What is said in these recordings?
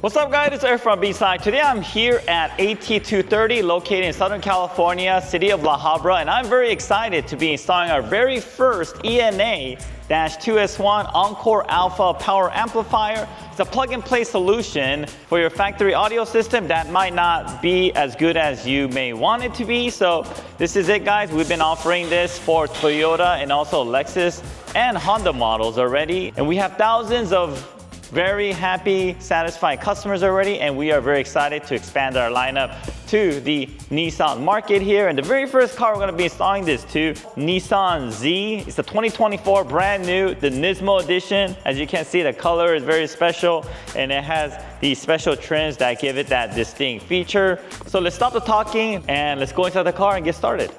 What's up guys, it's Eric from B-Side. Today I'm here at AT230 located in Southern California, city of La Habra, and I'm very excited to be installing our very first ENA-2S1 Encore Alpha Power Amplifier. It's a plug-and-play solution for your factory audio system that might not be as good as you may want it to be. So this is it guys, we've been offering this for Toyota and also Lexus and Honda models already, and we have thousands of very happy, satisfied customers already, and we are very excited to expand our lineup to the Nissan market here. And the very first car we're going to be installing this to, Nissan Z. It's a 2024 brand new, the Nismo edition. As you can see, the color is very special, and it has these special trims that give it that distinct feature. So let's stop the talking and let's go inside the car and get started.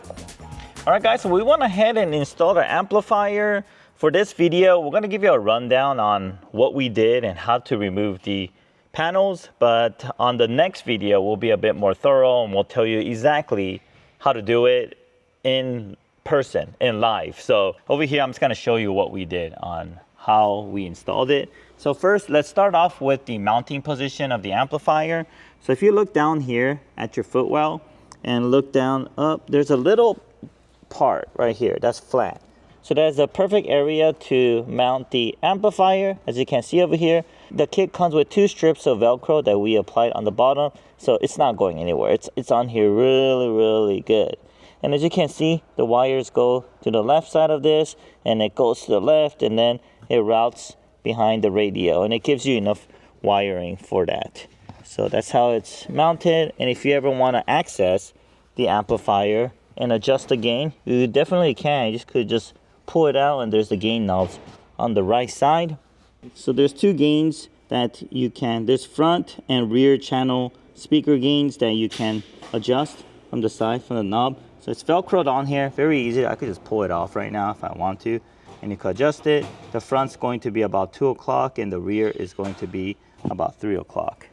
All right guys, so we went ahead and installed our amplifier. For this video, we're going to give you a rundown on what we did and how to remove the panels, but on the next video we'll be a bit more thorough and we'll tell you exactly how to do it in person, in live. So over here I'm just going to show you what we did on how we installed it. So first, let's start off with the mounting position of the amplifier. So if you look down here at your footwell and look down up, there's a little part right here that's flat. So that's a perfect area to mount the amplifier. As you can see over here, the kit comes with 2 strips of Velcro that we applied on the bottom, so it's not going anywhere. It's on here really good. And as you can see, the wires go to the left side of this, and it goes to the left, and then it routes behind the radio, and it gives you enough wiring for that. So that's how it's mounted. And if you ever want to access the amplifier and adjust the gain, you definitely can. You could just pull it out, and there's the gain knobs on the right side. So there's 2 gains that you can, there's front and rear channel speaker gains that you can adjust from the side, from the knob. So it's Velcroed on here, very easy. I could just pull it off right now if I want to, and you can adjust it. The front's going to be about 2 o'clock and the rear is going to be about 3 o'clock.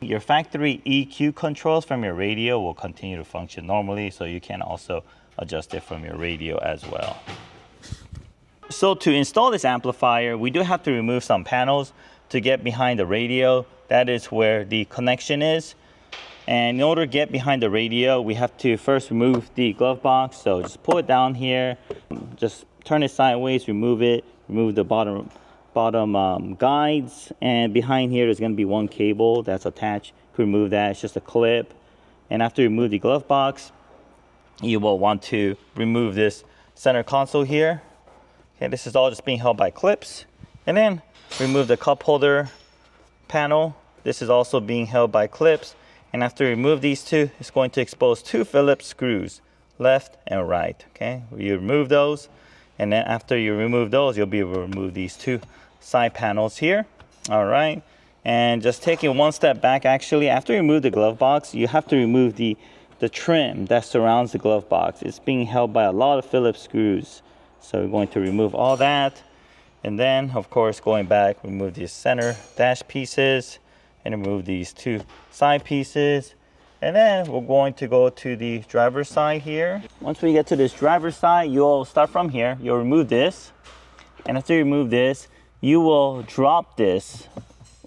Your factory EQ controls from your radio will continue to function normally, so you can also adjust it from your radio as well. So to install this amplifier, we do have to remove some panels to get behind the radio. That is where the connection is. And in order to get behind the radio, we have to first remove the glove box. So just pull it down here, just turn it sideways, remove it, remove the bottom guides. And behind here, there's gonna be 1 cable that's attached. You can remove that, it's just a clip. And after you remove the glove box, you will want to remove this center console here. Okay, this is all just being held by clips. And then remove the cup holder panel. This is also being held by clips. And after you remove these 2, it's going to expose 2 Phillips screws, left and right. Okay, you remove those. And then after you remove those, you'll be able to remove these 2 side panels here. All right. And just taking 1 step back, actually, after you remove the glove box, you have to remove the trim that surrounds the glove box. It's being held by a lot of Phillips screws. So we're going to remove all that, and then of course going back, remove these center dash pieces and remove these 2 side pieces. And then we're going to go to the driver's side here. Once we get to this driver's side, you'll start from here. You'll remove this, and after you remove this, you will drop this.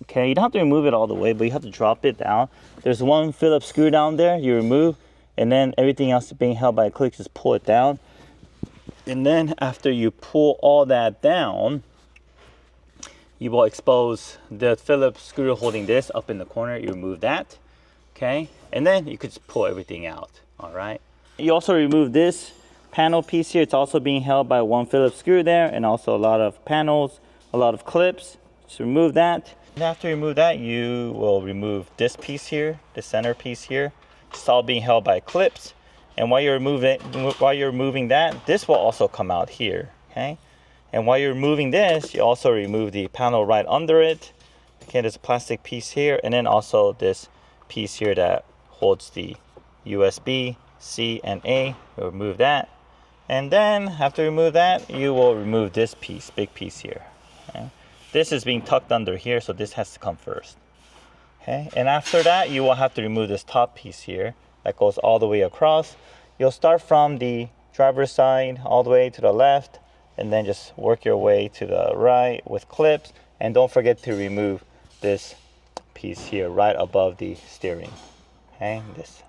Okay, you don't have to remove it all the way, but you have to drop it down. There's 1 Phillips screw down there you remove, and then everything else is being held by a click. Just pull it down. And then after you pull all that down, you will expose the Phillips screw holding this up in the corner. You remove that, okay? And then you could just pull everything out, all right? You also remove this panel piece here. It's also being held by 1 Phillips screw there, and also a lot of panels, a lot of clips. Just remove that. And after you remove that, you will remove this piece here, the center piece here. It's all being held by clips. And while you're removing that, this will also come out here, okay? And while you're removing this, you also remove the panel right under it. Okay, there's a plastic piece here, and then also this piece here that holds the USB-C and A. We'll remove that. And then after you remove that, you will remove this piece, big piece here. Okay? This is being tucked under here, so this has to come first. Okay, and after that, you will have to remove this top piece here that goes all the way across. You'll start from the driver's side all the way to the left, and then just work your way to the right with clips. And don't forget to remove this piece here right above the steering. Okay, this.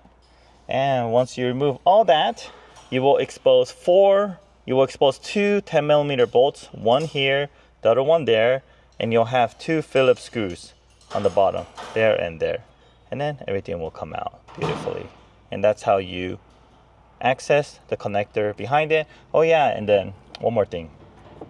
And once you remove all that, you will expose two 10mm bolts, one here, the other one there, and you'll have two Phillips screws on the bottom, there and there. And then everything will come out beautifully. And that's how you access the connector behind it. Oh yeah, and then one more thing.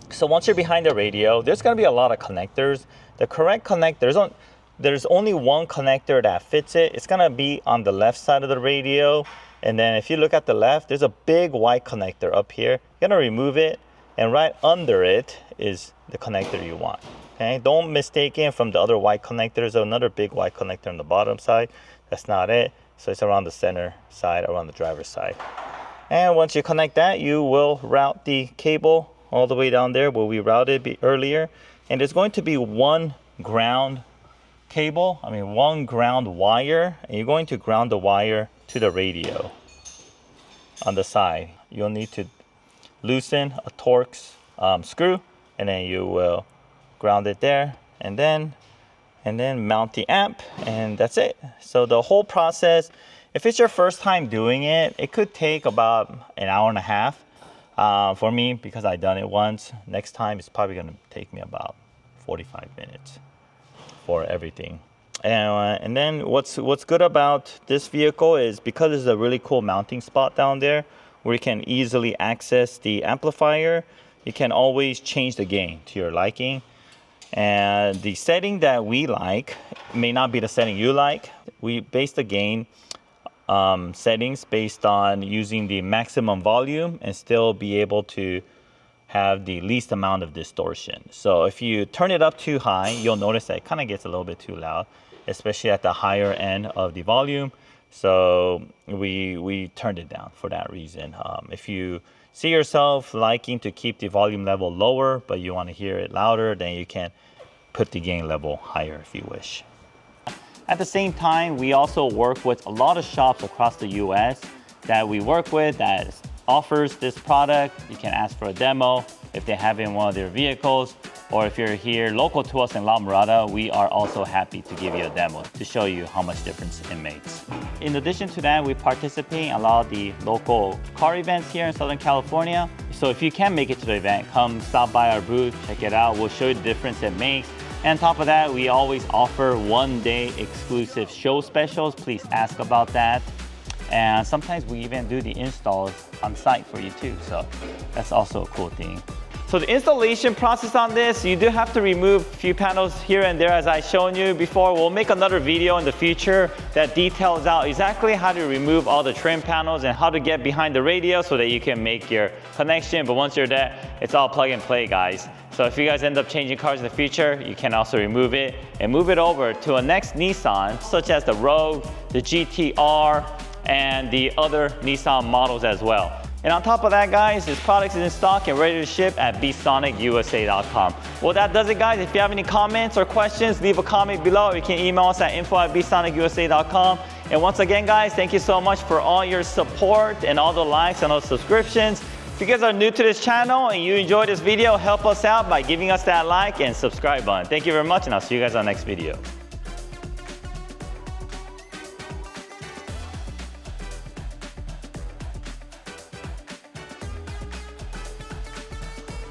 So once you're behind the radio, there's gonna be a lot of connectors. The correct connector, there's only one connector that fits it. It's gonna be on the left side of the radio. And then if you look at the left, there's a big white connector up here. You're gonna remove it, and right under it is the connector you want. Okay, don't mistake it from the other white connector. There's another big white connector on the bottom side. That's not it. So it's around the center side, around the driver's side. And once you connect that, you will route the cable all the way down there where we routed earlier. And there's going to be one ground cable, one ground wire, and you're going to ground the wire to the radio on the side. You'll need to loosen a Torx screw, and then you will ground it there, and then mount the amp, and that's it. So the whole process, if it's your first time doing it, it could take about an hour and a half. For me, because I've done it once, next time it's probably gonna take me about 45 minutes for everything. And then what's good about this vehicle is because there's a really cool mounting spot down there where you can easily access the amplifier, you can always change the gain to your liking. And the setting that we like may not be the setting you like. We base the gain settings based on using the maximum volume and still be able to have the least amount of distortion. So if you turn it up too high, you'll notice that it kind of gets a little bit too loud, especially at the higher end of the volume. So we turned it down for that reason. If you see yourself liking to keep the volume level lower, but you want to hear it louder, then you can put the gain level higher if you wish. At the same time, we also work with a lot of shops across the US that we work with that offers this product. You can ask for a demo if they have it in one of their vehicles, or if you're here local to us in La Mirada, we are also happy to give you a demo to show you how much difference it makes. In addition to that, we participate in a lot of the local car events here in Southern California. So if you can make it to the event, come stop by our booth, check it out. We'll show you the difference it makes. And on top of that, we always offer one-day exclusive show specials. Please ask about that. And sometimes we even do the installs on site for you too. So that's also a cool thing. So the installation process on this, you do have to remove a few panels here and there as I shown you before. We'll make another video in the future that details out exactly how to remove all the trim panels and how to get behind the radio so that you can make your connection. But once you're there, it's all plug and play, guys. So if you guys end up changing cars in the future, you can also remove it and move it over to a next Nissan, such as the Rogue, the GTR, and the other Nissan models as well. And on top of that, guys, this product is in stock and ready to ship at bsonicusa.com. Well, that does it, guys. If you have any comments or questions, leave a comment below. You can email us at info@bsonicusa.com. And once again, guys, thank you so much for all your support and all the likes and all the subscriptions. If you guys are new to this channel and you enjoyed this video, help us out by giving us that like and subscribe button. Thank you very much, and I'll see you guys on the next video.